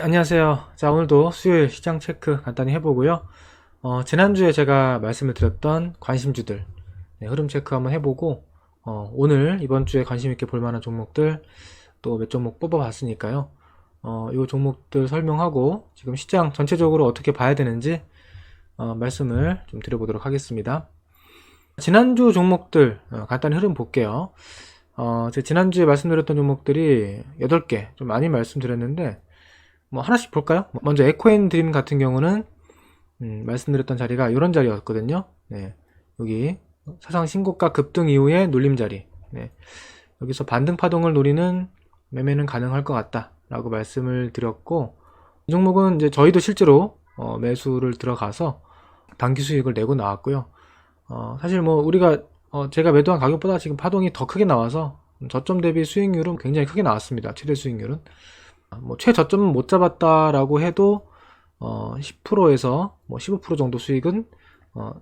안녕하세요. 자, 오늘도 수요일 시장 체크 간단히 해보고요. 지난주에 제가 말씀을 드렸던 관심주들, 흐름 체크 한번 해보고, 오늘 이번 주에 관심 있게 볼 만한 종목들 또 몇 종목 뽑아봤으니까요. 이 종목들 설명하고 지금 시장 전체적으로 어떻게 봐야 되는지 말씀을 좀 드려보도록 하겠습니다. 지난주 종목들 간단히 흐름 볼게요. 제가 지난주에 말씀드렸던 종목들이 8개 좀 많이 말씀드렸는데 뭐 하나씩 볼까요? 먼저 에코앤드림 같은 경우는 말씀드렸던 자리가 이런 자리였거든요. 네, 여기 사상 신고가 급등 이후에 눌림 자리. 네, 여기서 반등 파동을 노리는 매매는 가능할 것 같다 라고 말씀을 드렸고, 이 종목은 이제 저희도 실제로 매수를 들어가서 단기 수익을 내고 나왔고요. 사실 뭐 우리가 제가 매도한 가격보다 지금 파동이 더 크게 나와서 저점 대비 수익률은 굉장히 크게 나왔습니다. 최대 수익률은 뭐 최저점은 못 잡았다라고 해도 10%에서 뭐 15% 정도 수익은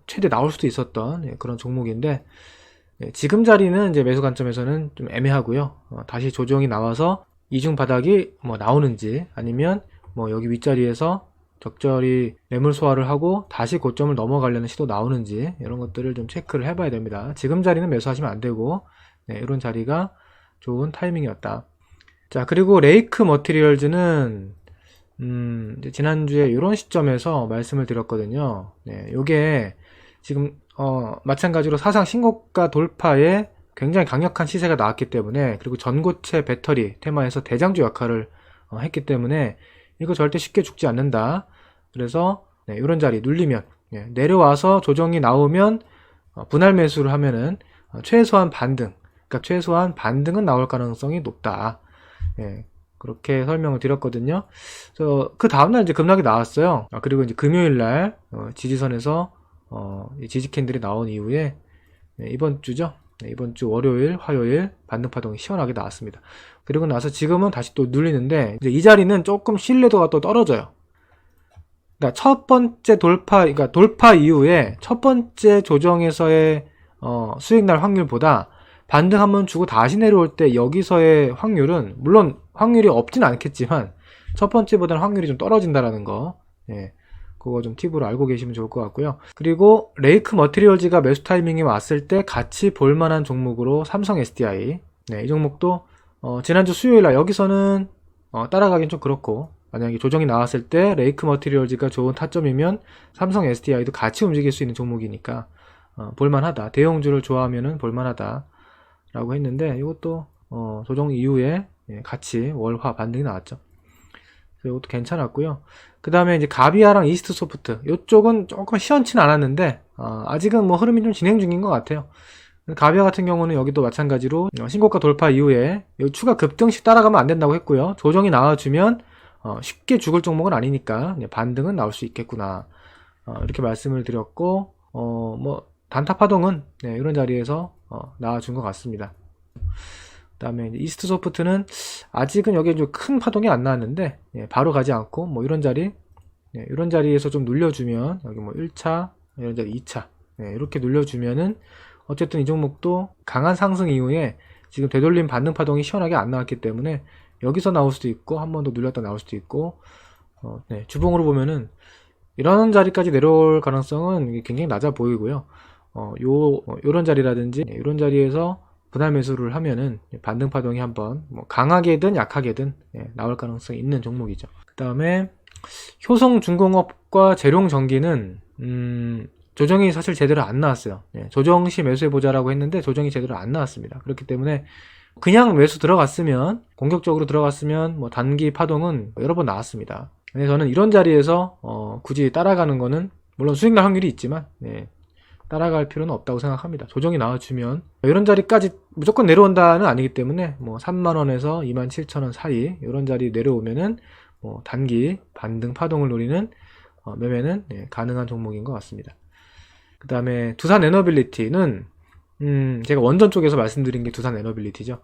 최대 나올 수도 있었던 그런 종목인데, 지금 자리는 이제 매수 관점에서는 좀 애매하고요. 다시 조정이 나와서 이중 바닥이 뭐 나오는지, 아니면 뭐 여기 윗자리에서 적절히 매물 소화를 하고 다시 고점을 넘어가려는 시도 나오는지, 이런 것들을 좀 체크를 해봐야 됩니다. 지금 자리는 매수하시면 안 되고, 이런 자리가 좋은 타이밍이었다. 자, 그리고 레이크 머티리얼즈는 이제 지난주에 이런 시점에서 말씀을 드렸거든요. 요게 지금 마찬가지로 사상 신고가 돌파에 굉장히 강력한 시세가 나왔기 때문에, 그리고 전고체 배터리 테마에서 대장주 역할을 했기 때문에 이거 절대 쉽게 죽지 않는다. 그래서 이런 자리 눌리면, 내려와서 조정이 나오면 분할 매수를 하면은 최소한 반등, 그러니까 최소한 반등은 나올 가능성이 높다. 그렇게 설명을 드렸거든요. 그 다음날 이제 급락이 나왔어요. 그리고 이제 금요일날 지지선에서 지지 캔들이 나온 이후에 이번 주죠. 이번 주 월요일, 화요일 반등 파동이 시원하게 나왔습니다. 그리고 나서 지금은 다시 또 눌리는데, 이제 이 자리는 조금 신뢰도가 또 떨어져요. 그러니까 첫 번째 그러니까 돌파 이후에 첫 번째 조정에서의 수익 날 확률보다 반등 한번 주고 다시 내려올 때 여기서의 확률은, 물론 확률이 없진 않겠지만 첫 번째보다는 확률이 좀 떨어진다라는 거, 그거 좀 팁으로 알고 계시면 좋을 것 같고요. 그리고 레이크 머티리얼즈가 매수 타이밍이 왔을 때 같이 볼만한 종목으로 삼성 SDI, 이 종목도 지난주 수요일날 여기서는 따라가긴 좀 그렇고, 만약에 조정이 나왔을 때 레이크 머티리얼즈가 좋은 타점이면 삼성 SDI도 같이 움직일 수 있는 종목이니까 볼만하다. 대형주를 좋아하면은 볼만하다 라고 했는데, 이것도 조정 이후에 같이 월화 반등이 나왔죠. 그래서 이것도 괜찮았고요. 그 다음에 이제 가비아랑 이스트 소프트, 이쪽은 조금 시원치는 않았는데 아직은 뭐 흐름이 좀 진행 중인 것 같아요. 가비아 같은 경우는 여기도 마찬가지로 신고가 돌파 이후에 추가 급등씩 따라가면 안 된다고 했고요. 조정이 나와주면 쉽게 죽을 종목은 아니니까 반등은 나올 수 있겠구나, 이렇게 말씀을 드렸고, 뭐 단타 파동은 이런 자리에서 나와준 것 같습니다. 그 다음에 이스트 소프트는 아직은 여기에 좀 큰 파동이 안 나왔는데, 바로 가지 않고 뭐 이런 자리, 이런 자리에서 좀 눌려주면, 여기 뭐 1차, 이런 자리 2차, 이렇게 눌려주면은 어쨌든 이 종목도 강한 상승 이후에 지금 되돌림 반등 파동이 시원하게 안 나왔기 때문에 여기서 나올 수도 있고, 한 번 더 눌렸다 나올 수도 있고, 주봉으로 보면은 이런 자리까지 내려올 가능성은 굉장히 낮아 보이고요. 요런 자리라든지 이런 자리에서 분할 매수를 하면은 반등 파동이 한번 뭐 강하게든 약하게든 나올 가능성이 있는 종목이죠. 그 다음에 효성중공업과 재룡전기는 조정이 사실 제대로 안 나왔어요. 조정 시 매수해보자라고 했는데 조정이 제대로 안 나왔습니다. 그렇기 때문에 그냥 매수 들어갔으면, 공격적으로 들어갔으면 뭐 단기 파동은 여러 번 나왔습니다. 근데 저는 이런 자리에서 굳이 따라가는 거는, 물론 수익날 확률이 있지만 따라갈 필요는 없다고 생각합니다. 조정이 나와주면 이런 자리까지 무조건 내려온다는 아니기 때문에 뭐 3만원에서 27,000원 사이 이런 자리 내려오면은 뭐 단기 반등 파동을 노리는 매매는 가능한 종목인 것 같습니다. 그 다음에 두산 에너빌리티는 제가 원전 쪽에서 말씀드린 게 두산 에너빌리티죠.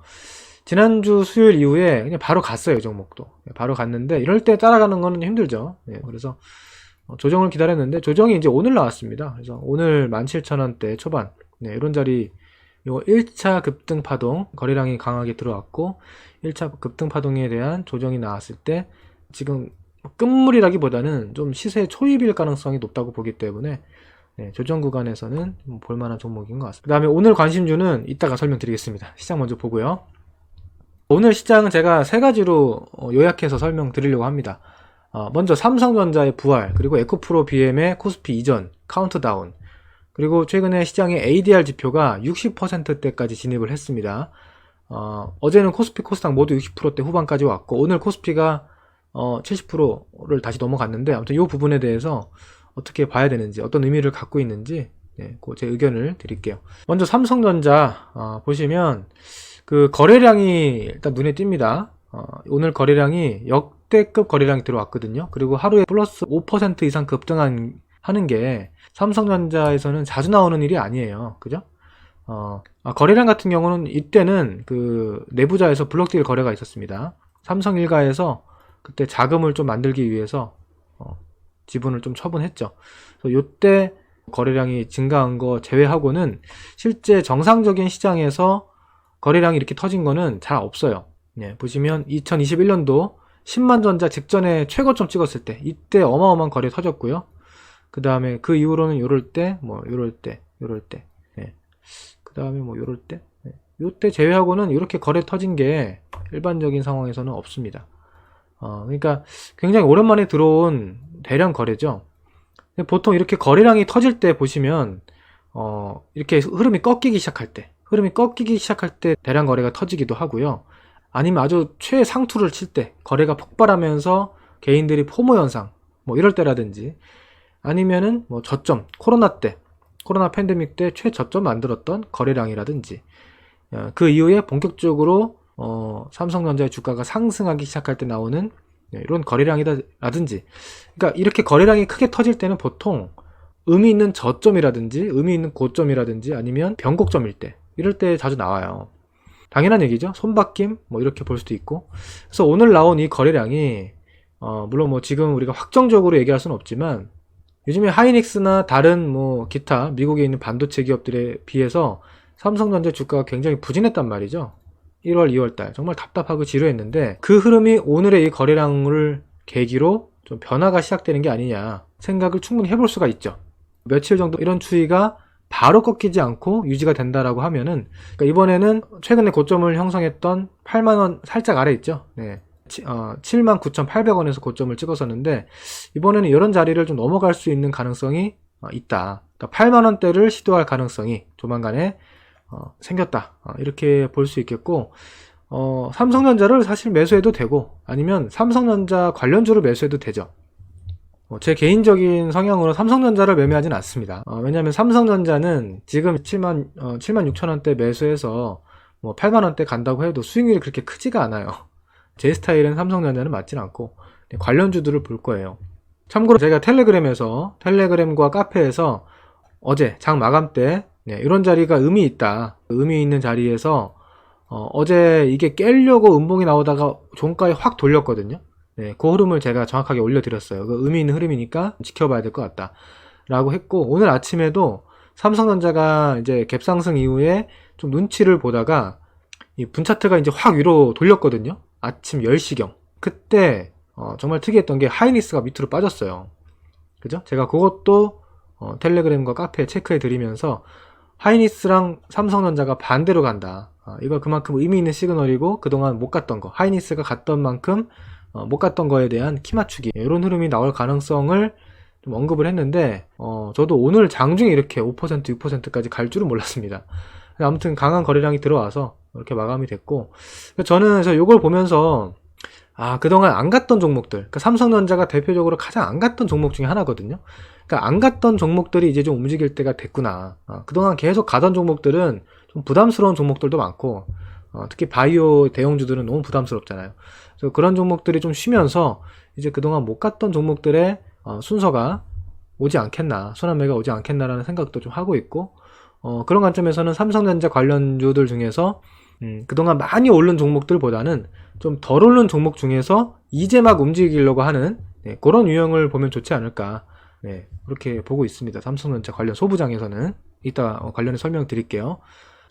지난주 수요일 이후에 그냥 바로 갔어요. 이 종목도 바로 갔는데, 이럴 때 따라가는 거는 힘들죠. 그래서 조정을 기다렸는데 조정이 이제 오늘 나왔습니다. 그래서 오늘 17,000원대 초반, 이런 자리, 요 1차 급등 파동 거래량이 강하게 들어왔고, 1차 급등 파동에 대한 조정이 나왔을 때 지금 끝물이라기보다는 좀 시세 초입일 가능성이 높다고 보기 때문에 조정 구간에서는 볼만한 종목인 것 같습니다. 그 다음에 오늘 관심주는 이따가 설명드리겠습니다. 시장 먼저 보고요. 오늘 시장은 제가 세 가지로 요약해서 설명드리려고 합니다. 먼저 삼성전자의 부활, 그리고 에코프로 BM의 코스피 이전, 카운트다운, 그리고 최근에 시장의 ADR 지표가 60%대까지 진입을 했습니다. 어제는 코스피, 코스닥 모두 60%대 후반까지 왔고, 오늘 코스피가 70%를 다시 넘어갔는데, 아무튼 이 부분에 대해서 어떻게 봐야 되는지, 어떤 의미를 갖고 있는지, 제 의견을 드릴게요. 먼저 삼성전자 보시면 그 거래량이 일단 눈에 띕니다. 오늘 거래량이 역대급 거래량이 들어왔거든요. 그리고 하루에 플러스 5% 이상 급등하는 게 삼성전자에서는 자주 나오는 일이 아니에요. 그죠? 거래량 같은 경우는 이때는 그 내부자에서 블록딜 거래가 있었습니다. 삼성 일가에서 그때 자금을 좀 만들기 위해서 지분을 좀 처분했죠. 그래서 이때 거래량이 증가한 거 제외하고는 실제 정상적인 시장에서 거래량이 이렇게 터진 거는 잘 없어요. 보시면 2021년도 10만 전자 직전에 최고점 찍었을 때 이때 어마어마한 거래 터졌고요. 그 다음에 그 이후로는 요럴 때, 요럴 때, 그 다음에 요럴 때, 요때 제외하고는 이렇게 거래 터진 게 일반적인 상황에서는 없습니다. 그러니까 굉장히 오랜만에 들어온 대량 거래죠. 보통 이렇게 거래량이 터질 때 보시면 이렇게 흐름이 꺾이기 시작할 때 대량 거래가 터지기도 하고요. 아니면 아주 최상투를 칠 때 거래가 폭발하면서 개인들이 포모 현상 이럴 때라든지, 아니면은 저점, 코로나 팬데믹 때 최저점 만들었던 거래량이라든지, 그 이후에 본격적으로 삼성전자의 주가가 상승하기 시작할 때 나오는 이런 거래량이라든지, 그러니까 이렇게 거래량이 크게 터질 때는 보통 의미 있는 저점이라든지 의미 있는 고점이라든지 아니면 변곡점일 때, 이럴 때 자주 나와요. 당연한 얘기죠. 손바뀜 이렇게 볼 수도 있고. 그래서 오늘 나온 이 거래량이 물론 지금 우리가 확정적으로 얘기할 수는 없지만 요즘에 하이닉스나 다른 기타 미국에 있는 반도체 기업들에 비해서 삼성전자 주가가 굉장히 부진했단 말이죠. 1월, 2월달 정말 답답하고 지루했는데, 그 흐름이 오늘의 이 거래량을 계기로 좀 변화가 시작되는 게 아니냐 생각을 충분히 해볼 수가 있죠. 며칠 정도 이런 추이가 바로 꺾이지 않고 유지가 된다라고 하면은, 그러니까 이번에는 최근에 고점을 형성했던 8만원 살짝 아래 있죠. 79,800원에서 고점을 찍었었는데 이번에는 이런 자리를 좀 넘어갈 수 있는 가능성이 있다. 그러니까 8만원대를 시도할 가능성이 조만간에 생겼다. 이렇게 볼 수 있겠고, 삼성전자를 사실 매수해도 되고 아니면 삼성전자 관련주를 매수해도 되죠. 제 개인적인 성향으로 삼성전자를 매매하진 않습니다. 왜냐하면 삼성전자는 지금 76,000원대 매수해서 8만원대 간다고 해도 수익률이 그렇게 크지가 않아요. 제 스타일은 삼성전자는 맞진 않고 관련주들을 볼 거예요. 참고로 제가 텔레그램과 카페에서 어제 장 마감 때 이런 자리가 의미 있다, 의미 있는 자리에서 어제 이게 깨려고 음봉이 나오다가 종가에 확 돌렸거든요. 그 흐름을 제가 정확하게 올려드렸어요. 그 의미 있는 흐름이니까 지켜봐야 될 것 같다 라고 했고, 오늘 아침에도 삼성전자가 이제 갭상승 이후에 좀 눈치를 보다가 이 분차트가 이제 확 위로 돌렸거든요. 아침 10시경. 그때 정말 특이했던 게 하이닉스가 밑으로 빠졌어요. 그죠? 제가 그것도 텔레그램과 카페에 체크해 드리면서 하이닉스랑 삼성전자가 반대로 간다, 이거 그만큼 의미 있는 시그널이고 그동안 못 갔던 거, 하이닉스가 갔던 만큼 못 갔던 거에 대한 키 맞추기, 이런 흐름이 나올 가능성을 좀 언급을 했는데 저도 오늘 장중에 이렇게 5% 6%까지 갈 줄은 몰랐습니다. 아무튼 강한 거래량이 들어와서 이렇게 마감이 됐고, 저는 그래서 이걸 보면서 그동안 안 갔던 종목들, 그러니까 삼성전자가 대표적으로 가장 안 갔던 종목 중에 하나거든요. 그러니까 안 갔던 종목들이 이제 좀 움직일 때가 됐구나. 그동안 계속 가던 종목들은 좀 부담스러운 종목들도 많고, 특히 바이오 대형주들은 너무 부담스럽잖아요. 그래서 그런 종목들이 좀 쉬면서 이제 그동안 못 갔던 종목들의 순서가 오지 않겠나, 순환매가 오지 않겠나라는 생각도 좀 하고 있고, 그런 관점에서는 삼성전자 관련주들 중에서 그동안 많이 오른 종목들보다는 좀 덜 오른 종목 중에서 이제 막 움직이려고 하는 그런 유형을 보면 좋지 않을까, 그렇게 보고 있습니다. 삼성전자 관련 소부장에서는 이따 관련해 설명드릴게요.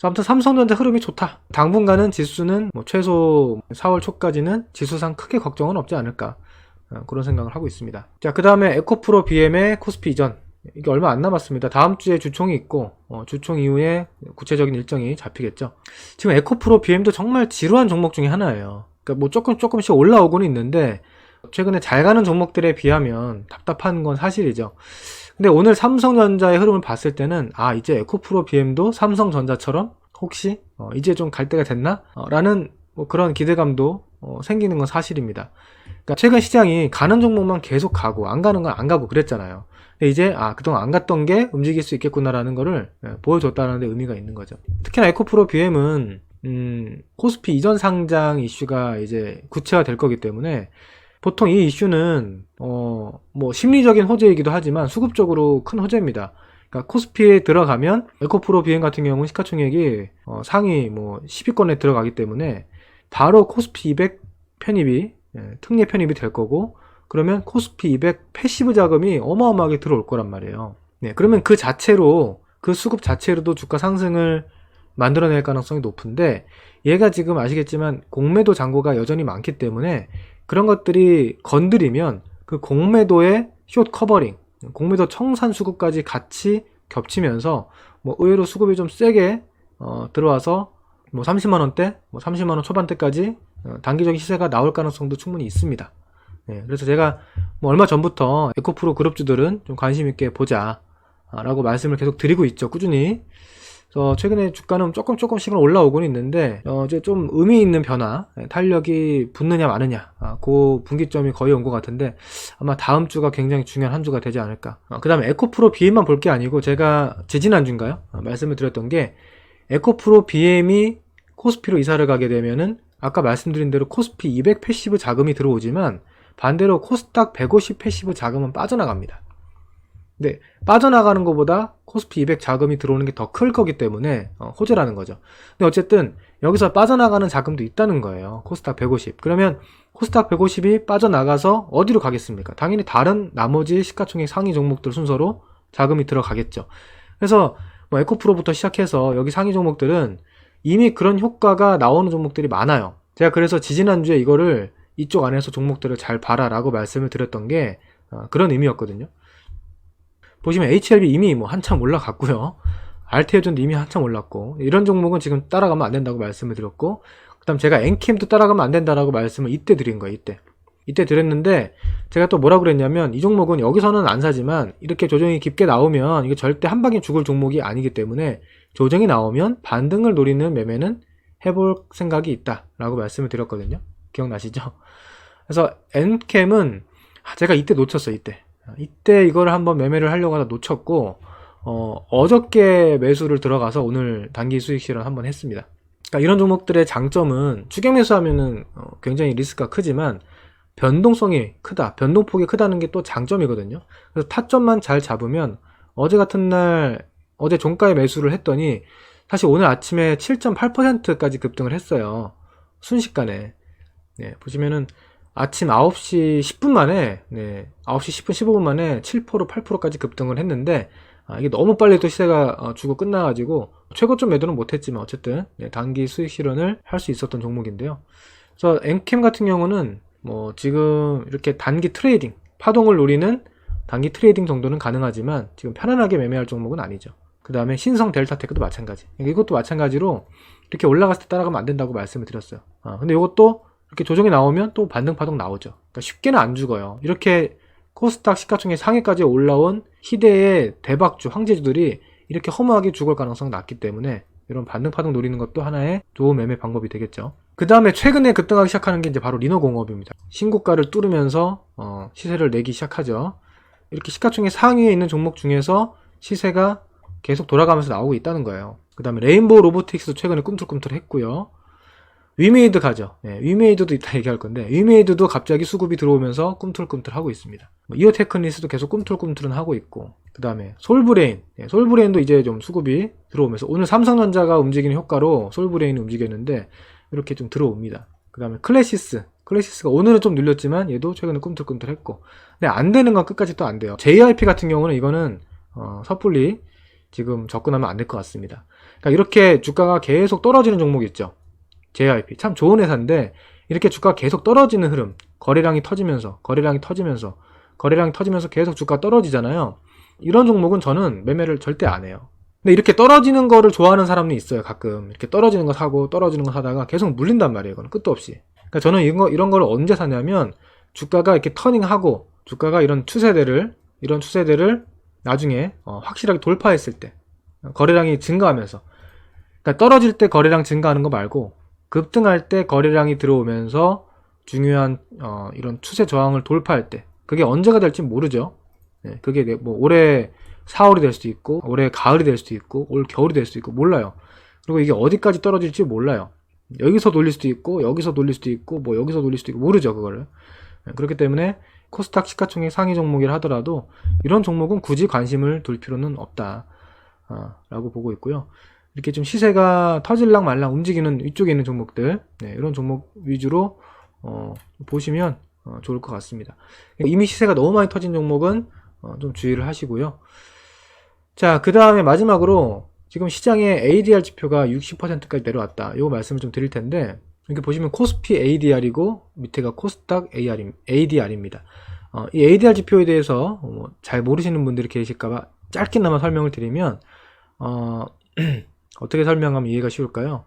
아무튼 삼성전자 흐름이 좋다. 당분간은 지수는 최소 4월 초까지는 지수상 크게 걱정은 없지 않을까, 그런 생각을 하고 있습니다. 자, 그 다음에 에코프로 BM의 코스피 이전. 이게 얼마 안 남았습니다. 다음 주에 주총이 있고 주총 이후에 구체적인 일정이 잡히겠죠. 지금 에코프로 BM도 정말 지루한 종목 중에 하나예요. 그러니까 뭐 조금씩 올라오고는 있는데 최근에 잘 가는 종목들에 비하면 답답한 건 사실이죠. 근데 오늘 삼성전자의 흐름을 봤을 때는 이제 에코프로 BM도 삼성전자처럼 혹시 이제 좀 갈 때가 됐나? 라는 뭐 그런 기대감도 생기는 건 사실입니다. 그러니까 최근 시장이 가는 종목만 계속 가고 안 가는 건 안 가고 그랬잖아요. 근데 이제 그동안 안 갔던 게 움직일 수 있겠구나라는 거를 보여줬다는 데 의미가 있는 거죠. 특히나 에코프로 BM은 코스피 이전 상장 이슈가 이제 구체화될 거기 때문에 보통 이 이슈는 뭐 심리적인 호재이기도 하지만 수급적으로 큰 호재입니다. 그러니까 코스피에 들어가면 에코프로 BM 같은 경우는 시가총액이 상위 뭐 10위권에 들어가기 때문에 바로 코스피 200 편입이 특례 편입이 될 거고, 그러면 코스피 200 패시브 자금이 어마어마하게 들어올 거란 말이에요. 네, 그러면 그 자체로 그 수급 자체로도 주가 상승을 만들어낼 가능성이 높은데, 얘가 지금 아시겠지만 공매도 잔고가 여전히 많기 때문에 그런 것들이 건드리면 그 공매도의 숏 커버링, 공매도 청산 수급까지 같이 겹치면서 뭐 의외로 수급이 좀 세게 들어와서 뭐 30만원대, 뭐 30만원 초반대까지 단기적인 시세가 나올 가능성도 충분히 있습니다. 네, 그래서 제가 뭐 얼마 전부터 에코프로 그룹주들은 좀 관심 있게 보자 라고 말씀을 계속 드리고 있죠, 꾸준히. 그래서 최근에 주가는 조금씩은 올라오고는 있는데 이제 좀 의미 있는 변화, 탄력이 붙느냐 마느냐, 그 분기점이 거의 온 것 같은데 아마 다음 주가 굉장히 중요한 한 주가 되지 않을까. 그 다음에 에코프로 BM만 볼 게 아니고, 제가 지지난주인가요? 말씀을 드렸던 게, 에코프로 BM이 코스피로 이사를 가게 되면은 아까 말씀드린 대로 코스피 200 패시브 자금이 들어오지만 반대로 코스닥 150 패시브 자금은 빠져나갑니다. 근데 빠져나가는 것보다 코스피 200 자금이 들어오는 게 더 클 거기 때문에 호재라는 거죠. 근데 어쨌든 여기서 빠져나가는 자금도 있다는 거예요. 코스닥 150. 그러면 코스닥 150이 빠져나가서 어디로 가겠습니까? 당연히 다른 나머지 시가총액 상위 종목들 순서로 자금이 들어가겠죠. 그래서 뭐 에코프로부터 시작해서 여기 상위 종목들은 이미 그런 효과가 나오는 종목들이 많아요. 제가 그래서 지지난주에 이거를 이쪽 안에서 종목들을 잘 봐라 라고 말씀을 드렸던 게 그런 의미였거든요. 보시면 HLB 이미 뭐 한참 올라갔고요. 알테오전도 이미 한참 올랐고, 이런 종목은 지금 따라가면 안 된다고 말씀을 드렸고, 그 다음 제가 엔캠도 따라가면 안 된다라고 말씀을 이때 드린 거예요. 이때 드렸는데 제가 또 뭐라 그랬냐면, 이 종목은 여기서는 안 사지만 이렇게 조정이 깊게 나오면 이게 절대 한 방에 죽을 종목이 아니기 때문에 조정이 나오면 반등을 노리는 매매는 해볼 생각이 있다 라고 말씀을 드렸거든요. 기억나시죠? 그래서 엔캠은 제가 이때 놓쳤어요. 이때 이거를 한번 매매를 하려고 하다 놓쳤고, 어저께 매수를 들어가서 오늘 단기 수익 실현 한번 했습니다. 그러니까 이런 종목들의 장점은 추격 매수하면은 굉장히 리스크가 크지만 변동성이 크다, 변동폭이 크다는 게 또 장점이거든요. 그래서 타점만 잘 잡으면, 어제 같은 날 어제 종가에 매수를 했더니 사실 오늘 아침에 7.8%까지 급등을 했어요. 순식간에. 네, 보시면은 아침 9시 10분 만에, 9시 10분, 15분 만에 7%, 8%까지 급등을 했는데, 이게 너무 빨리 또 시세가 주고 끝나가지고, 최고점 매도는 못했지만, 어쨌든, 단기 수익 실현을 할 수 있었던 종목인데요. 그래서, 엔캠 같은 경우는, 뭐, 지금 이렇게 단기 트레이딩, 파동을 노리는 단기 트레이딩 정도는 가능하지만, 지금 편안하게 매매할 종목은 아니죠. 그 다음에 신성 델타테크도 마찬가지. 이것도 마찬가지로, 이렇게 올라갔을 때 따라가면 안 된다고 말씀을 드렸어요. 근데 이것도, 이렇게 조정이 나오면 또 반등 파동 나오죠. 그러니까 쉽게는 안 죽어요. 이렇게 코스닥 시가총액 상위까지 올라온 희대의 대박주, 황제주들이 이렇게 허무하게 죽을 가능성이 낮기 때문에 이런 반등 파동 노리는 것도 하나의 좋은 매매 방법이 되겠죠. 그 다음에 최근에 급등하기 시작하는 게 이제 바로 리너공업입니다. 신고가를 뚫으면서 시세를 내기 시작하죠. 이렇게 시가총액 상위에 있는 종목 중에서 시세가 계속 돌아가면서 나오고 있다는 거예요. 그 다음에 레인보우 로보틱스도 최근에 꿈틀꿈틀 했고요. 위메이드 가죠. 위메이드도 이따 얘기할 건데, 위메이드도 갑자기 수급이 들어오면서 꿈틀꿈틀 하고 있습니다. 이오테크니스도 계속 꿈틀꿈틀은 하고 있고, 그 다음에 솔브레인, 솔브레인도 이제 좀 수급이 들어오면서, 오늘 삼성전자가 움직이는 효과로 솔브레인이 움직였는데 이렇게 좀 들어옵니다. 그 다음에 클래시스가 오늘은 좀 눌렸지만 얘도 최근에 꿈틀꿈틀 했고, 근데 안 되는 건 끝까지 또 안 돼요. JYP 같은 경우는 이거는 섣불리 지금 접근하면 안 될 것 같습니다. 그러니까 이렇게 주가가 계속 떨어지는 종목이 있죠. JYP 참 좋은 회사인데 이렇게 주가가 계속 떨어지는 흐름, 거래량이 터지면서 계속 주가가 떨어지잖아요. 이런 종목은 저는 매매를 절대 안 해요. 근데 이렇게 떨어지는 거를 좋아하는 사람이 있어요. 가끔 이렇게 떨어지는 거 사고 떨어지는 거 사다가 계속 물린단 말이에요. 이건 끝도 없이. 그러니까 저는 이런 걸 언제 사냐면, 주가가 이렇게 터닝하고 주가가 이런 추세대를 나중에 확실하게 돌파했을 때, 거래량이 증가하면서, 그러니까 떨어질 때 거래량 증가하는 거 말고 급등할 때 거래량이 들어오면서 중요한 이런 추세 저항을 돌파할 때, 그게 언제가 될지 모르죠. 네, 그게 뭐 올해 4월이 될 수도 있고 올해 가을이 될 수도 있고 올 겨울이 될 수도 있고 몰라요. 그리고 이게 어디까지 떨어질지 몰라요. 여기서 돌릴 수도 있고 여기서 돌릴 수도 있고 뭐 여기서 돌릴 수도 있고 모르죠, 그거를. 네, 그렇기 때문에 코스닥 시가총액 상위 종목이라 하더라도 이런 종목은 굳이 관심을 둘 필요는 없다 라고 보고 있고요. 이렇게 좀 시세가 터질랑 말랑 움직이는 위쪽에 있는 종목들, 네, 이런 종목 위주로 보시면 좋을 것 같습니다. 이미 시세가 너무 많이 터진 종목은 좀 주의를 하시고요. 자, 그 다음에 마지막으로 지금 시장의 ADR 지표가 60%까지 내려왔다. 요 말씀을 좀 드릴 텐데, 이렇게 보시면 코스피 ADR이고 밑에가 코스닥 ADR입니다. 이 ADR 지표에 대해서 잘 모르시는 분들이 계실까봐 짧게나마 설명을 드리면, 어떻게 설명하면 이해가 쉬울까요?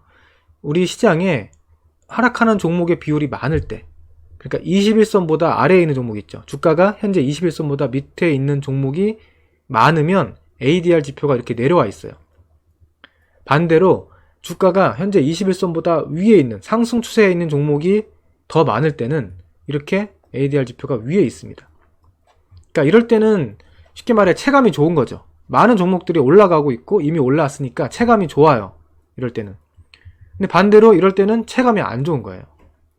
우리 시장에 하락하는 종목의 비율이 많을 때, 그러니까 21선보다 아래에 있는 종목 있죠. 주가가 현재 21선보다 밑에 있는 종목이 많으면 ADR 지표가 이렇게 내려와 있어요. 반대로 주가가 현재 21선보다 위에 있는 상승 추세에 있는 종목이 더 많을 때는 이렇게 ADR 지표가 위에 있습니다. 그러니까 이럴 때는 쉽게 말해 체감이 좋은 거죠. 많은 종목들이 올라가고 있고 이미 올라왔으니까 체감이 좋아요. 이럴 때는. 근데 반대로 이럴 때는 체감이 안 좋은 거예요.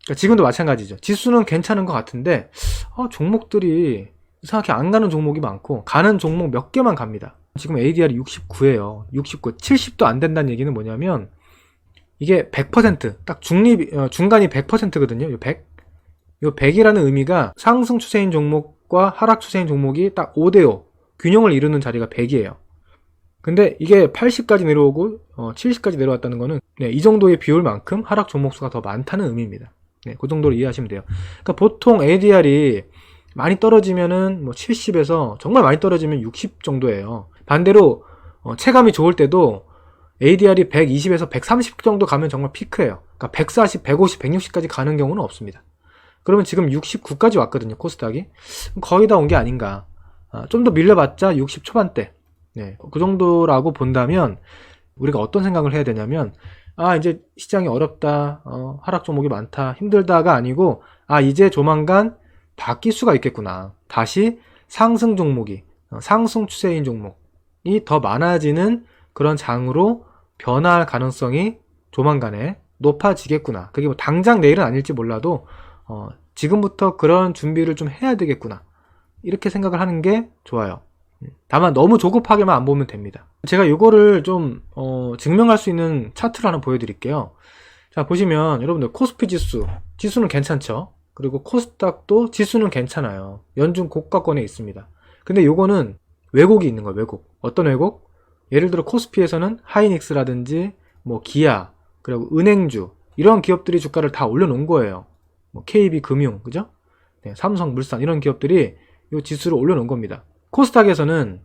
그러니까 지금도 마찬가지죠. 지수는 괜찮은 것 같은데 종목들이 이상하게 안 가는 종목이 많고 가는 종목 몇 개만 갑니다. 지금 ADR이 69예요. 69. 70도 안 된다는 얘기는 뭐냐면 이게 100%, 딱 중간이 100%거든요. 요 100. 요 100이라는 의미가 상승 추세인 종목과 하락 추세인 종목이 딱 5대5 균형을 이루는 자리가 100이에요. 근데 이게 80까지 내려오고 70까지 내려왔다는 거는 이 정도의 비율만큼 하락 종목 수가 더 많다는 의미입니다. 네, 그 정도로 이해하시면 돼요. 그러니까 보통 ADR이 많이 떨어지면은 뭐 70에서 정말 많이 떨어지면 60 정도예요. 반대로 체감이 좋을 때도 ADR이 120에서 130 정도 가면 정말 피크예요. 그러니까 140, 150, 160까지 가는 경우는 없습니다. 그러면 지금 69까지 왔거든요, 코스닥이. 거의 다 온 게 아닌가. 좀 더 밀려봤자 60 초반대. 네, 그 정도라고 본다면 우리가 어떤 생각을 해야 되냐면, 이제 시장이 어렵다, 하락 종목이 많다, 힘들다가 아니고, 이제 조만간 바뀔 수가 있겠구나. 다시 상승 종목이, 상승 추세인 종목이 더 많아지는 그런 장으로 변화할 가능성이 조만간에 높아지겠구나. 그게 뭐 당장 내일은 아닐지 몰라도, 지금부터 그런 준비를 좀 해야 되겠구나. 이렇게 생각을 하는 게 좋아요. 다만 너무 조급하게만 안 보면 됩니다. 제가 이거를 좀 증명할 수 있는 차트를 하나 보여드릴게요. 자, 보시면 여러분들 코스피 지수는 괜찮죠. 그리고 코스닥도 지수는 괜찮아요. 연중 고가권에 있습니다. 근데 요거는 왜곡이 있는 거예요. 왜곡. 어떤 왜곡? 예를 들어 코스피에서는 하이닉스라든지 뭐 기아, 그리고 은행주 이런 기업들이 주가를 다 올려놓은 거예요. 뭐 KB금융, 그죠? 네, 삼성물산 이런 기업들이 이 지수를 올려놓은 겁니다. 코스닥에서는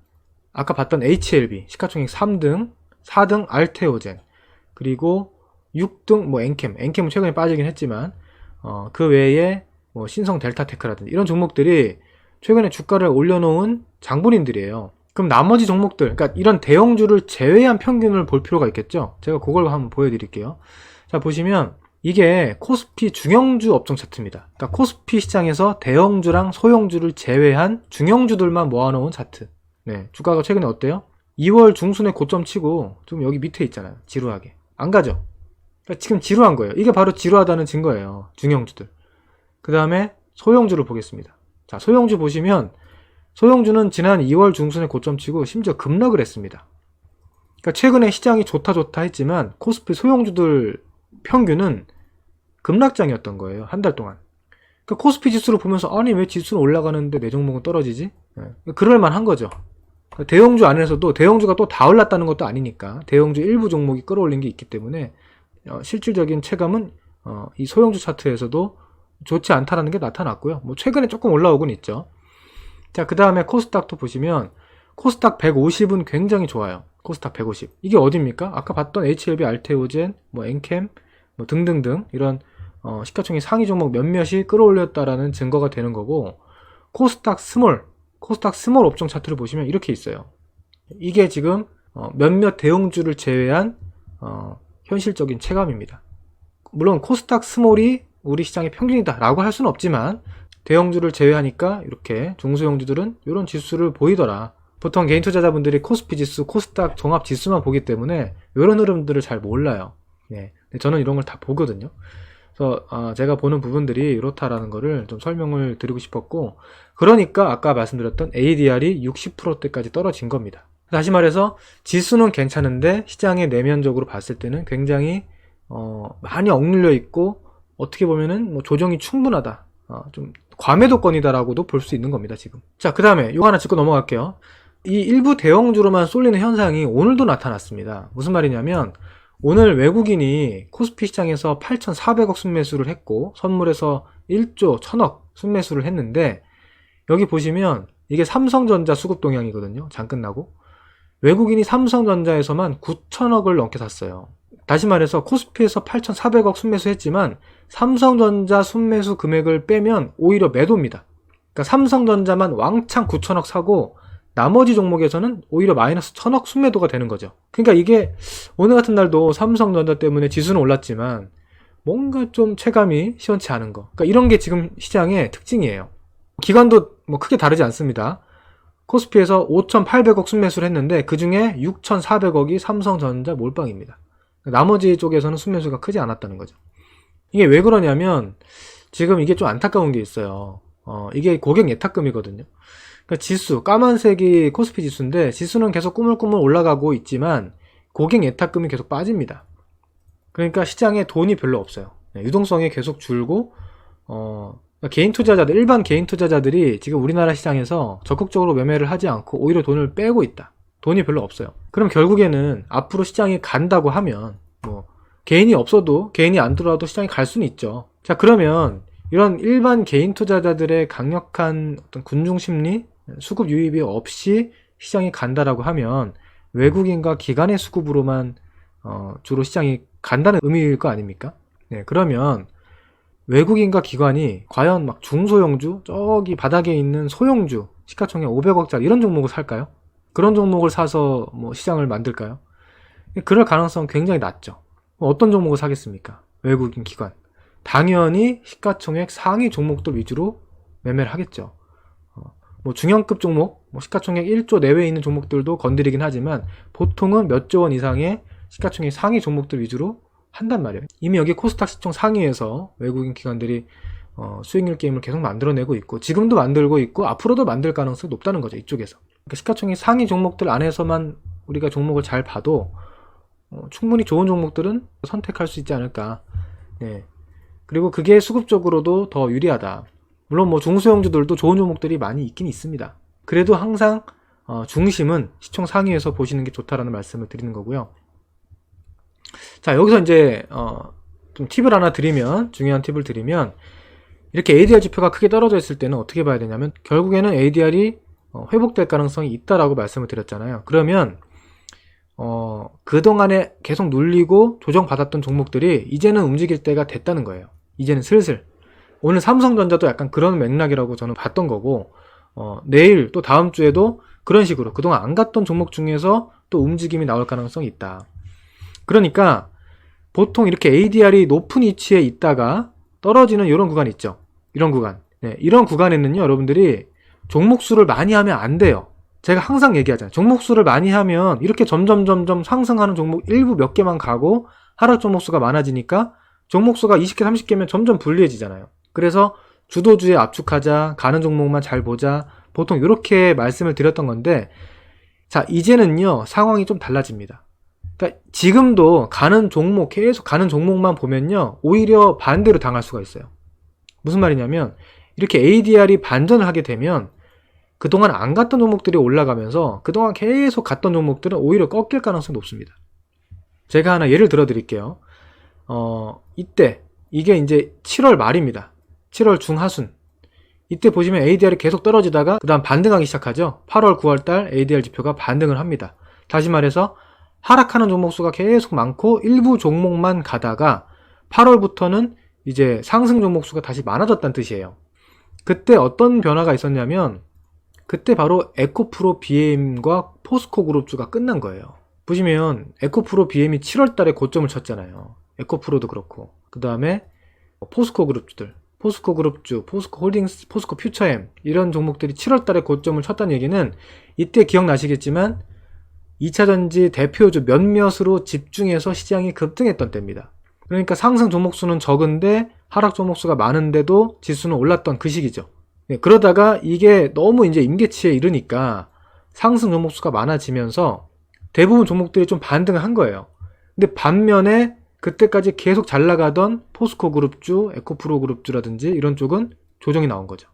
아까 봤던 HLB 시가총액 3등, 4등 알테오젠, 그리고 6등 뭐 엔캠은 최근에 빠지긴 했지만 그 외에 뭐 신성 델타테크라든지 이런 종목들이 최근에 주가를 올려놓은 장본인들이에요. 그럼 나머지 종목들, 그러니까 이런 대형주를 제외한 평균을 볼 필요가 있겠죠. 제가 그걸 한번 보여드릴게요. 자, 보시면 이게 코스피 중형주 업종 차트입니다. 그러니까 코스피 시장에서 대형주랑 소형주를 제외한 중형주들만 모아놓은 차트. 네, 주가가 최근에 어때요? 2월 중순에 고점 치고 좀 여기 밑에 있잖아요. 지루하게. 안 가죠? 그러니까 지금 지루한 거예요. 이게 바로 지루하다는 증거예요. 중형주들. 그 다음에 소형주를 보겠습니다. 자, 소형주 보시면 소형주는 지난 2월 중순에 고점 치고 심지어 급락을 했습니다. 그러니까 최근에 시장이 좋다 했지만 코스피 소형주들 평균은 급락장이었던 거예요. 한 달 동안. 그러니까 코스피 지수를 보면서 아니 왜 지수는 올라가는데 내 종목은 떨어지지? 그럴만 한 거죠. 그러니까 대형주 안에서도 대형주가 또 다 올랐다는 것도 아니니까 대형주 일부 종목이 끌어올린 게 있기 때문에 실질적인 체감은 이 소형주 차트에서도 좋지 않다는 게 나타났고요. 뭐 최근에 조금 올라오곤 있죠. 자, 그 다음에 코스닥도 보시면 코스닥 150은 굉장히 좋아요. 코스닥 150. 이게 어디입니까? 아까 봤던 HLB, 알테오젠, 뭐 엔캠, 뭐 등등등 이런 시가총액 상위 종목 몇몇이 끌어올렸다라는 증거가 되는 거고, 코스닥 스몰 업종 차트를 보시면 이렇게 있어요. 이게 지금 몇몇 대형주를 제외한 현실적인 체감입니다. 물론 코스닥 스몰이 우리 시장의 평균이다 라고 할 수는 없지만 대형주를 제외하니까 이렇게 중소형주들은 이런 지수를 보이더라. 보통 개인 투자자분들이 코스피 지수, 코스닥 종합 지수만 보기 때문에 이런 흐름들을 잘 몰라요. 네, 저는 이런 걸 다 보거든요. 그래서 제가 보는 부분들이 이렇다라는 거를 좀 설명을 드리고 싶었고, 그러니까 아까 말씀드렸던 ADR이 60%대까지 떨어진 겁니다. 다시 말해서 지수는 괜찮은데 시장의 내면적으로 봤을 때는 굉장히 많이 억눌려 있고, 어떻게 보면은 뭐 조정이 충분하다, 좀 과매도권이다라고도 볼 수 있는 겁니다, 지금. 자, 그 다음에 이거 하나 짚고 넘어갈게요. 이 일부 대형주로만 쏠리는 현상이 오늘도 나타났습니다. 무슨 말이냐면, 오늘 외국인이 코스피 시장에서 8,400억 순매수를 했고, 선물에서 1조 1000억 순매수를 했는데, 여기 보시면 이게 삼성전자 수급 동향이거든요. 장 끝나고. 외국인이 삼성전자에서만 9천억을 넘게 샀어요. 다시 말해서 코스피에서 8,400억 순매수했지만 삼성전자 순매수 금액을 빼면 오히려 매도입니다. 그러니까 삼성전자만 왕창 9천억 사고 나머지 종목에서는 오히려 마이너스 1000억 순매도가 되는 거죠. 그러니까 이게 오늘 같은 날도 삼성전자 때문에 지수는 올랐지만 뭔가 좀 체감이 시원치 않은 거. 그러니까 이런 게 지금 시장의 특징이에요. 기관도 뭐 크게 다르지 않습니다. 코스피에서 5,800억 순매수를 했는데 그 중에 6,400억이 삼성전자 몰빵입니다. 나머지 쪽에서는 순매수가 크지 않았다는 거죠. 이게 왜 그러냐면 지금 이게 좀 안타까운 게 있어요. 이게 고객 예탁금이거든요. 그러니까 지수, 까만색이 코스피 지수인데 지수는 계속 꾸물꾸물 올라가고 있지만 고객 예탁금이 계속 빠집니다. 그러니까 시장에 돈이 별로 없어요. 유동성이 계속 줄고 개인 투자자들, 일반 개인 투자자들이 지금 우리나라 시장에서 적극적으로 매매를 하지 않고 오히려 돈을 빼고 있다. 돈이 별로 없어요. 그럼 결국에는 앞으로 시장이 간다고 하면 뭐 개인이 없어도, 개인이 안 들어와도 시장이 갈 수는 있죠. 자, 그러면 이런 일반 개인 투자자들의 강력한 어떤 군중 심리, 수급 유입이 없이 시장이 간다라고 하면 외국인과 기관의 수급으로만 주로 시장이 간다는 의미일 거 아닙니까? 네, 그러면 외국인과 기관이 과연 막 중소형주, 저기 바닥에 있는 소형주, 시가총액 500억짜리 이런 종목을 살까요? 그런 종목을 사서 뭐 시장을 만들까요? 그럴 가능성은 굉장히 낮죠. 어떤 종목을 사겠습니까? 외국인 기관. 당연히 시가총액 상위 종목들 위주로 매매를 하겠죠. 뭐 중형급 종목, 뭐 시가총액 1조 내외에 있는 종목들도 건드리긴 하지만 보통은 몇 조 원 이상의 시가총액 상위 종목들 위주로 한단 말이에요. 이미 여기 코스닥 시총 상위에서 외국인 기관들이 수익률 게임을 계속 만들어내고 있고 지금도 만들고 있고 앞으로도 만들 가능성이 높다는 거죠. 이쪽에서. 그러니까 시가총액 상위 종목들 안에서만 우리가 종목을 잘 봐도 충분히 좋은 종목들은 선택할 수 있지 않을까. 네. 그리고 그게 수급적으로도 더 유리하다. 물론 뭐 중소형주들도 좋은 종목들이 많이 있긴 있습니다. 그래도 항상 중심은 시총 상위에서 보시는 게 좋다라는 말씀을 드리는 거고요. 자, 여기서 이제 좀 팁을 하나 드리면, 중요한 팁을 드리면, 이렇게 ADR 지표가 크게 떨어져 있을 때는 어떻게 봐야 되냐면 결국에는 ADR이 회복될 가능성이 있다라고 말씀을 드렸잖아요. 그러면 그동안에 계속 눌리고 조정받았던 종목들이 이제는 움직일 때가 됐다는 거예요. 이제는 슬슬. 오늘 삼성전자도 약간 그런 맥락이라고 저는 봤던 거고, 내일 또 다음 주에도 그런 식으로 그동안 안 갔던 종목 중에서 또 움직임이 나올 가능성이 있다. 그러니까 보통 이렇게 ADR이 높은 위치에 있다가 떨어지는 이런 구간 있죠. 이런 구간. 네, 이런 구간에는요, 여러분들이 종목 수를 많이 하면 안 돼요. 제가 항상 얘기하잖아요. 종목 수를 많이 하면 이렇게 점점 상승하는 종목 일부 몇 개만 가고 하락 종목 수가 많아지니까 종목 수가 20개, 30개면 점점 불리해지잖아요. 그래서 주도주에 압축하자, 가는 종목만 잘 보자, 보통 이렇게 말씀을 드렸던 건데, 자, 이제는요, 상황이 좀 달라집니다. 그러니까 지금도 가는 종목, 계속 가는 종목만 보면요, 오히려 반대로 당할 수가 있어요. 무슨 말이냐면 이렇게 ADR이 반전을 하게 되면 그동안 안 갔던 종목들이 올라가면서 그동안 계속 갔던 종목들은 오히려 꺾일 가능성이 높습니다. 제가 하나 예를 들어 드릴게요. 이때 이게 이제 7월 말입니다. 7월 중하순. 이때 보시면 ADR이 계속 떨어지다가 그 다음 반등하기 시작하죠. 8월, 9월달 ADR 지표가 반등을 합니다. 다시 말해서 하락하는 종목수가 계속 많고 일부 종목만 가다가 8월부터는 이제 상승 종목수가 다시 많아졌다는 뜻이에요. 그때 어떤 변화가 있었냐면 그때 바로 에코프로 BM과 포스코 그룹주가 끝난 거예요. 보시면 에코프로 BM이 7월달에 고점을 쳤잖아요. 에코프로도 그렇고 그 다음에 포스코 그룹주들, 포스코 그룹주, 포스코 홀딩스, 포스코 퓨처엠 이런 종목들이 7월달에 고점을 쳤다는 얘기는 이때 기억나시겠지만 2차전지 대표주 몇몇으로 집중해서 시장이 급등했던 때입니다. 그러니까 상승 종목수는 적은데 하락 종목수가 많은데도 지수는 올랐던 그 시기죠. 그러다가 이게 너무 이제 임계치에 이르니까 상승 종목수가 많아지면서 대부분 종목들이 좀 반등을 한 거예요. 근데 반면에 그때까지 계속 잘 나가던 포스코 그룹주, 에코프로 그룹주라든지 이런 쪽은 조정이 나온 거죠.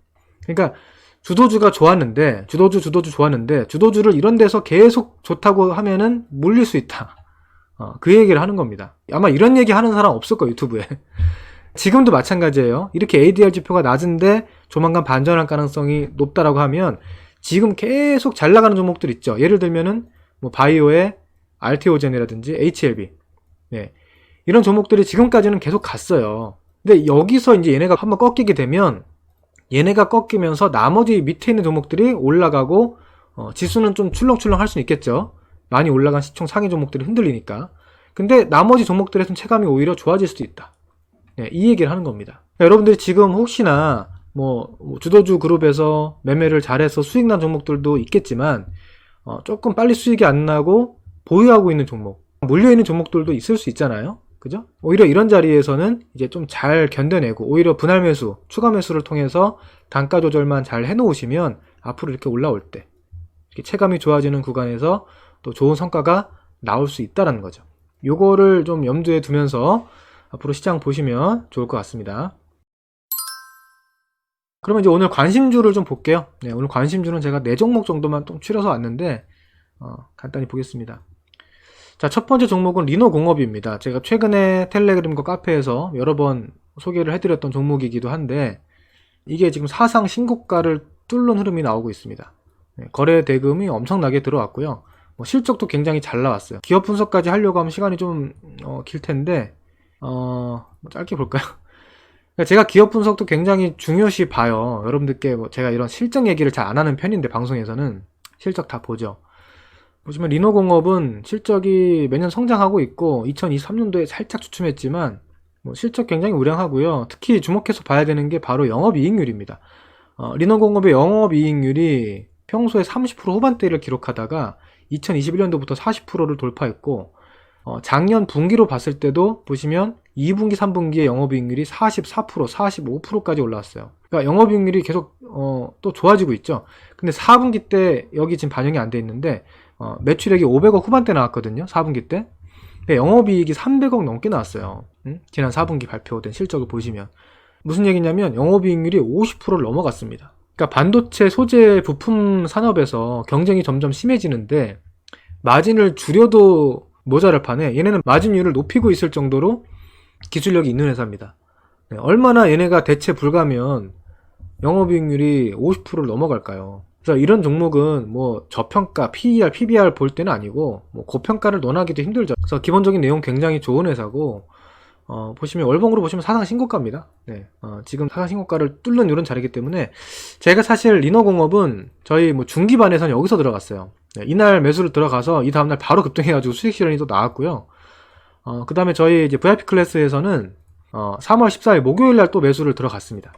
그러니까 주도주가 좋았는데, 주도주 좋았는데, 주도주를 이런 데서 계속 좋다고 하면은 물릴 수 있다. 그 얘기를 하는 겁니다. 아마 이런 얘기 하는 사람 없을 거예요, 유튜브에. 지금도 마찬가지예요. 이렇게 ADR 지표가 낮은데 조만간 반전할 가능성이 높다라고 하면 지금 계속 잘 나가는 종목들 있죠. 예를 들면은 뭐 바이오의 RTO젠이라든지 HLB. 네. 이런 종목들이 지금까지는 계속 갔어요. 근데 여기서 이제 얘네가 한번 꺾이게 되면 얘네가 꺾이면서 나머지 밑에 있는 종목들이 올라가고 지수는 좀 출렁출렁 할 수는 있겠죠. 많이 올라간 시총 상위 종목들이 흔들리니까. 근데 나머지 종목들에서는 체감이 오히려 좋아질 수도 있다. 네, 이 얘기를 하는 겁니다. 여러분들이 지금 혹시나 뭐 주도주 그룹에서 매매를 잘해서 수익 난 종목들도 있겠지만 조금 빨리 수익이 안 나고 보유하고 있는 종목, 물려있는 종목들도 있을 수 있잖아요. 그죠? 오히려 이런 자리에서는 이제 좀 잘 견뎌내고 오히려 분할 매수, 추가 매수를 통해서 단가 조절만 잘 해놓으시면 앞으로 이렇게 올라올 때 이렇게 체감이 좋아지는 구간에서 또 좋은 성과가 나올 수 있다는 거죠. 요거를 좀 염두에 두면서 앞으로 시장 보시면 좋을 것 같습니다. 그러면 이제 오늘 관심주를 좀 볼게요. 네, 오늘 관심주는 제가 4종목 정도만 좀 추려서 왔는데 간단히 보겠습니다. 자, 첫 번째 종목은 리노공업입니다. 제가 최근에 텔레그램과 카페에서 여러 번 소개를 해드렸던 종목이기도 한데 이게 지금 사상 신고가를 뚫는 흐름이 나오고 있습니다. 네, 거래 대금이 엄청나게 들어왔고요. 실적도 굉장히 잘 나왔어요. 기업 분석까지 하려고 하면 시간이 좀 길 텐데 짧게 볼까요? 제가 기업 분석도 굉장히 중요시 봐요. 여러분들께 제가 이런 실적 얘기를 잘 안 하는 편인데 방송에서는 실적 다 보죠. 보시면 리노공업은 실적이 매년 성장하고 있고 2023년도에 살짝 주춤했지만 실적 굉장히 우량하고요. 특히 주목해서 봐야 되는 게 바로 영업이익률입니다. 리노공업의 영업이익률이 평소에 30% 후반대를 기록하다가 2021년도부터 40%를 돌파했고 작년 분기로 봤을 때도 보시면 2분기, 3분기의 영업이익률이 44%, 45%까지 올라왔어요. 그러니까 영업이익률이 계속 또 좋아지고 있죠. 근데 4분기 때 여기 지금 반영이 안 돼 있는데 매출액이 500억 후반대 나왔거든요. 4분기 때. 영업이익이 300억 넘게 나왔어요. 지난 4분기 발표된 실적을 보시면. 무슨 얘기냐면 영업이익률이 50%를 넘어갔습니다. 그러니까 반도체 소재 부품 산업에서 경쟁이 점점 심해지는데 마진을 줄여도 모자랄 판에 얘네는 마진율을 높이고 있을 정도로 기술력이 있는 회사입니다. 네, 얼마나 얘네가 대체 불가면 영업이익률이 50%를 넘어갈까요? 그래서 이런 종목은 저평가, PER, PBR 볼 때는 아니고 고평가를 논하기도 힘들죠. 그래서 기본적인 내용 굉장히 좋은 회사고 보시면 월봉으로 보시면 사상 신고가입니다. 네, 지금 사상 신고가를 뚫는 이런 자리이기 때문에 제가 사실 리노공업은 저희 중기반에서는 여기서 들어갔어요. 네, 이날 매수를 들어가서 이 다음날 바로 급등해가지고 수익 실현이 또 나왔고요. 그 다음에 저희 이제 VIP 클래스에서는 3월 14일 목요일날 또 매수를 들어갔습니다.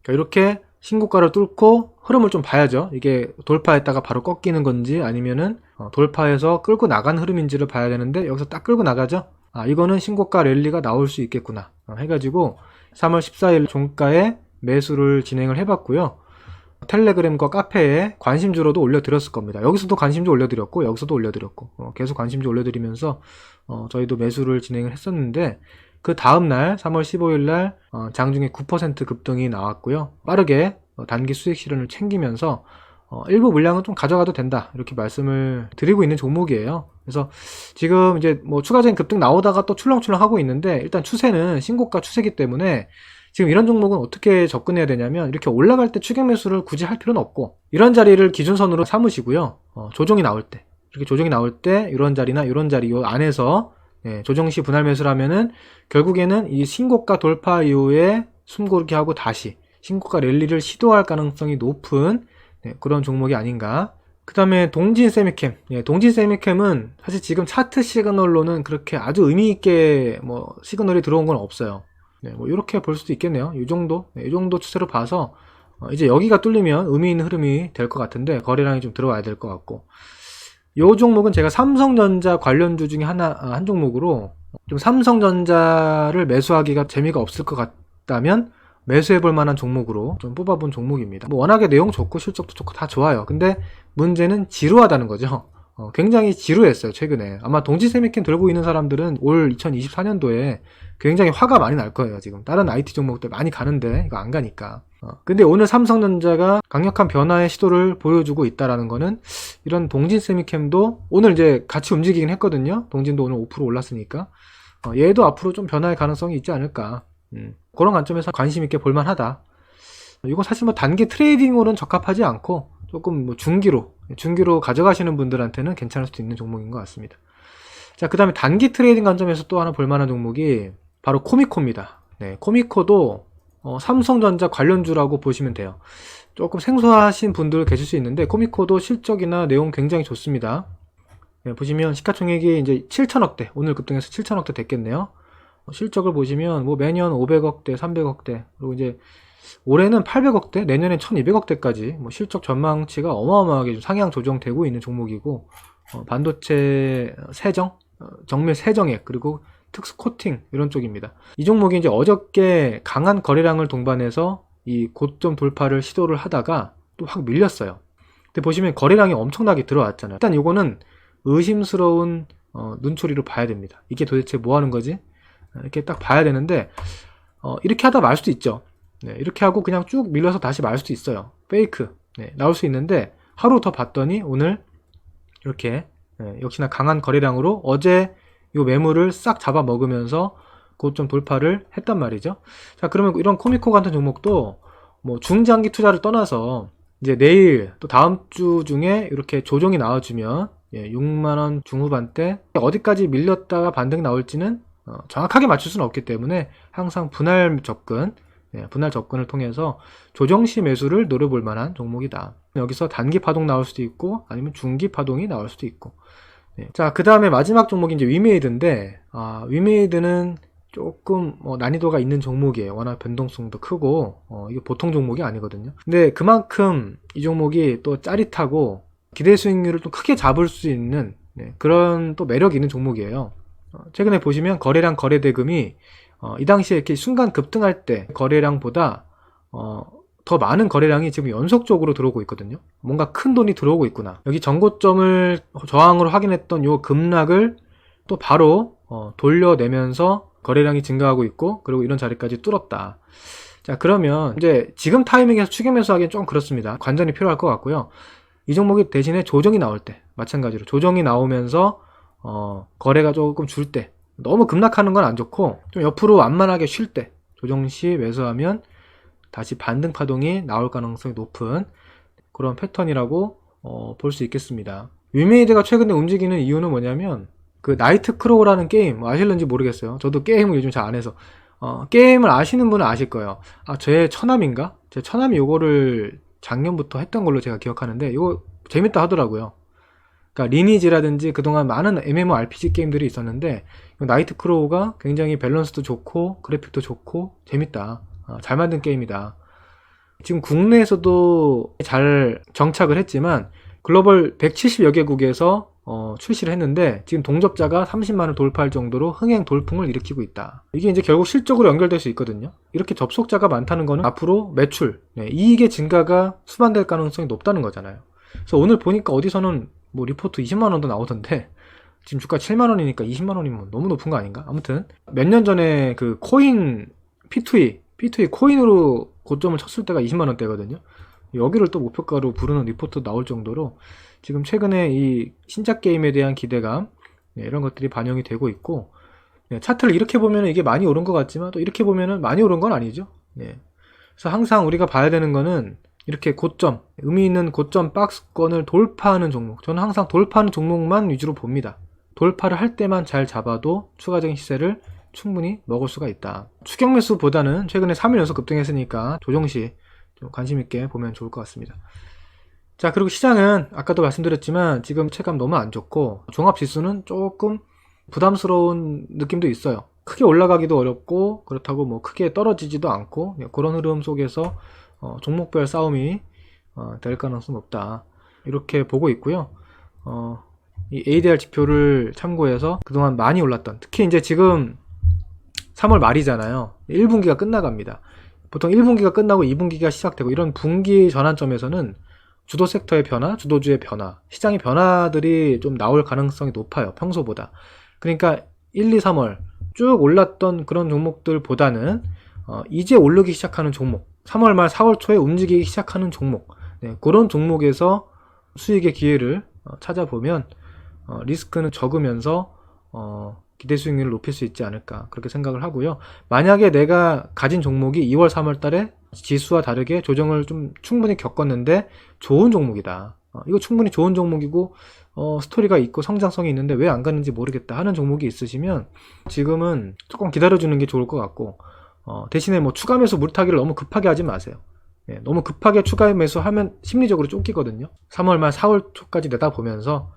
그러니까 이렇게 신고가를 뚫고 흐름을 좀 봐야죠. 이게 돌파했다가 바로 꺾이는 건지 아니면은 돌파해서 끌고 나간 흐름인지를 봐야 되는데 여기서 딱 끌고 나가죠. 이거는 신고가 랠리가 나올 수 있겠구나 해가지고 3월 14일 종가에 매수를 진행을 해봤고요. 텔레그램과 카페에 관심주로도 올려드렸을 겁니다. 여기서도 관심주 올려드렸고 여기서도 올려드렸고 계속 관심주 올려드리면서 저희도 매수를 진행을 했었는데 그 다음날 3월 15일날 장중에 9% 급등이 나왔고요. 빠르게 단기 수익 실현을 챙기면서 일부 물량은 좀 가져가도 된다 이렇게 말씀을 드리고 있는 종목이에요. 그래서 지금 이제 뭐 추가적인 급등 나오다가 또 출렁출렁 하고 있는데, 일단 추세는 신고가 추세기 때문에 지금 이런 종목은 어떻게 접근해야 되냐면, 이렇게 올라갈 때 추격 매수를 굳이 할 필요는 없고, 이런 자리를 기준선으로 삼으시고요. 조정이 나올 때, 이렇게 조정이 나올 때 이런 자리나 이런 자리 요 안에서 조정시 분할 매수를 하면은 결국에는 이 신고가 돌파 이후에 숨고르기 하고 다시 신고가 랠리를 시도할 가능성이 높은 그런 종목이 아닌가. 그 다음에 동진 세미캠. 동진 세미캠은 사실 지금 차트 시그널로는 그렇게 아주 의미있게 뭐 시그널이 들어온 건 없어요. 뭐 이렇게 볼 수도 있겠네요. 이 정도 추세로 봐서 이제 여기가 뚫리면 의미 있는 흐름이 될 것 같은데, 거래량이 좀 들어와야 될 것 같고, 이 종목은 제가 삼성전자 관련주 중에 한 종목으로, 좀 삼성전자를 매수하기가 재미가 없을 것 같다면 매수해볼 만한 종목으로 좀 뽑아본 종목입니다. 뭐 워낙에 내용 좋고 실적도 좋고 다 좋아요. 근데 문제는 지루하다는 거죠. 굉장히 지루했어요, 최근에. 아마 동지세미캠 들고 있는 사람들은 올 2024년도에 굉장히 화가 많이 날 거예요, 지금. 다른 IT 종목들 많이 가는데 이거 안 가니까. 근데 오늘 삼성전자가 강력한 변화의 시도를 보여주고 있다라는 거는, 이런 동진세미캠도 오늘 이제 같이 움직이긴 했거든요. 동진도 오늘 5% 올랐으니까. 얘도 앞으로 좀 변화의 가능성이 있지 않을까. 그런 관점에서 관심 있게 볼만하다. 이거 사실 뭐 단기 트레이딩으로는 적합하지 않고, 조금 뭐 중기로 가져가시는 분들한테는 괜찮을 수도 있는 종목인 것 같습니다. 자, 그 다음에 단기 트레이딩 관점에서 또 하나 볼만한 종목이 바로 코미코입니다. 코미코도 삼성전자 관련주라고 보시면 돼요. 조금 생소하신 분들 계실 수 있는데, 코미코도 실적이나 내용 굉장히 좋습니다. 보시면 시가총액이 이제 7천억대, 오늘 급등해서 7천억대 됐겠네요. 실적을 보시면 뭐 매년 500억대, 300억대, 그리고 이제 올해는 800억대, 내년엔 1200억대까지 뭐 실적 전망치가 어마어마하게 좀 상향 조정되고 있는 종목이고, 반도체 세정, 정밀 세정액, 그리고 특수 코팅 이런 쪽입니다. 이 종목이 이제 어저께 강한 거래량을 동반해서 이 고점 돌파를 시도를 하다가 또 확 밀렸어요. 근데 보시면 거래량이 엄청나게 들어왔잖아요. 일단 이거는 의심스러운 눈초리로 봐야 됩니다. 이게 도대체 뭐 하는 거지? 이렇게 딱 봐야 되는데, 이렇게 하다 말 수도 있죠. 이렇게 하고 그냥 쭉 밀려서 다시 말 수도 있어요. 페이크 나올 수 있는데, 하루 더 봤더니 오늘 이렇게 역시나 강한 거래량으로 어제 이 매물을 싹 잡아먹으면서 고점 돌파를 했단 말이죠. 자, 그러면 이런 코미코 같은 종목도 뭐 중장기 투자를 떠나서 이제 내일 또 다음 주 중에 이렇게 조정이 나와주면 6만원 중후반대 어디까지 밀렸다가 반등이 나올지는 정확하게 맞출 수는 없기 때문에 항상 분할 접근을 통해서 조정시 매수를 노려볼 만한 종목이다. 여기서 단기 파동 나올 수도 있고, 아니면 중기 파동이 나올 수도 있고. 자, 그 다음에 마지막 종목이 이제 위메이드인데, 위메이드는 조금 난이도가 있는 종목이에요. 워낙 변동성도 크고, 이게 보통 종목이 아니거든요. 근데 그만큼 이 종목이 또 짜릿하고 기대 수익률을 또 크게 잡을 수 있는 그런 또 매력 있는 종목이에요. 최근에 보시면 거래량 거래대금이 이 당시에 이렇게 순간 급등할 때 거래량보다 더 많은 거래량이 지금 연속적으로 들어오고 있거든요. 뭔가 큰 돈이 들어오고 있구나. 여기 전고점을 저항으로 확인했던 요 급락을 또 바로 돌려내면서 거래량이 증가하고 있고, 그리고 이런 자리까지 뚫었다. 자, 그러면 이제 지금 타이밍에서 추격 매수하기엔 좀 그렇습니다. 관전이 필요할 것 같고요. 이 종목이 대신에 조정이 나올 때, 마찬가지로 조정이 나오면서 거래가 조금 줄 때, 너무 급락하는 건 안 좋고 좀 옆으로 완만하게 쉴 때 조정 시 매수하면 다시 반등 파동이 나올 가능성이 높은 그런 패턴이라고 볼 수 있겠습니다. 위메이드가 최근에 움직이는 이유는 뭐냐면, 그 나이트 크로우라는 게임 아실는지 모르겠어요. 저도 게임을 요즘 잘 안 해서 게임을 아시는 분은 아실 거예요. 제 처남인가? 제 처남이 요거를 작년부터 했던 걸로 제가 기억하는데, 이거 재밌다 하더라고요. 그러니까 리니지라든지 그동안 많은 MMORPG 게임들이 있었는데, 나이트 크로우가 굉장히 밸런스도 좋고 그래픽도 좋고 재밌다. 잘 만든 게임이다. 지금 국내에서도 잘 정착을 했지만 글로벌 170여 개국에서 출시를 했는데, 지금 동접자가 30만을 돌파할 정도로 흥행 돌풍을 일으키고 있다. 이게 이제 결국 실적으로 연결될 수 있거든요. 이렇게 접속자가 많다는 거는 앞으로 매출, 이익의 증가가 수반될 가능성이 높다는 거잖아요. 그래서 오늘 보니까 어디서는 뭐 리포트 20만원도 나오던데, 지금 주가 7만원이니까 20만원이면 너무 높은 거 아닌가? 아무튼 몇 년 전에 그 코인 P2E 코인으로 고점을 쳤을 때가 20만원대거든요. 여기를 또 목표가로 부르는 리포트 나올 정도로 지금 최근에 이 신작 게임에 대한 기대감, 이런 것들이 반영이 되고 있고, 차트를 이렇게 보면 이게 많이 오른 것 같지만 또 이렇게 보면 많이 오른 건 아니죠. 그래서 항상 우리가 봐야 되는 거는 이렇게 고점, 의미 있는 고점 박스권을 돌파하는 종목, 저는 항상 돌파하는 종목만 위주로 봅니다. 돌파를 할 때만 잘 잡아도 추가적인 시세를 충분히 먹을 수가 있다. 추격 매수보다는 최근에 3일 연속 급등했으니까 조정시 좀 관심 있게 보면 좋을 것 같습니다. 자, 그리고 시장은 아까도 말씀드렸지만 지금 체감 너무 안 좋고 종합지수는 조금 부담스러운 느낌도 있어요. 크게 올라가기도 어렵고 그렇다고 뭐 크게 떨어지지도 않고 그런 흐름 속에서 종목별 싸움이 될 가능성은 없다, 이렇게 보고 있고요. 이 ADR 지표를 참고해서 그동안 많이 올랐던, 특히 이제 지금 3월 말이잖아요. 1분기가 끝나갑니다. 보통 1분기가 끝나고 2분기가 시작되고 이런 분기 전환점에서는 주도 섹터의 변화, 주도주의 변화, 시장의 변화들이 좀 나올 가능성이 높아요. 평소보다. 그러니까 1, 2, 3월 쭉 올랐던 그런 종목들보다는 이제 오르기 시작하는 종목, 3월 말 4월 초에 움직이기 시작하는 종목, 그런 종목에서 수익의 기회를 찾아보면 리스크는 적으면서 기대 수익률을 높일 수 있지 않을까, 그렇게 생각을 하고요. 만약에 내가 가진 종목이 2월 3월 달에 지수와 다르게 조정을 좀 충분히 겪었는데 좋은 종목이다, 이거 충분히 좋은 종목이고 스토리가 있고 성장성이 있는데 왜 안 갔는지 모르겠다 하는 종목이 있으시면 지금은 조금 기다려주는 게 좋을 것 같고, 대신에 뭐 추가 매수 물타기를 너무 급하게 하지 마세요. 너무 급하게 추가 매수하면 심리적으로 쫓기거든요. 3월 말 4월 초까지 내다보면서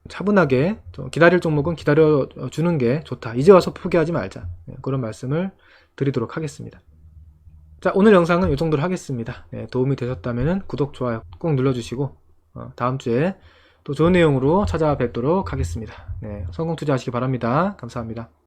차분하게 좀 기다릴 종목은 기다려주는 게 좋다, 이제 와서 포기하지 말자, 그런 말씀을 드리도록 하겠습니다. 자, 오늘 영상은 이 정도로 하겠습니다. 도움이 되셨다면 구독, 좋아요 꼭 눌러주시고 다음 주에 또 좋은 내용으로 찾아뵙도록 하겠습니다. 성공 투자하시기 바랍니다. 감사합니다.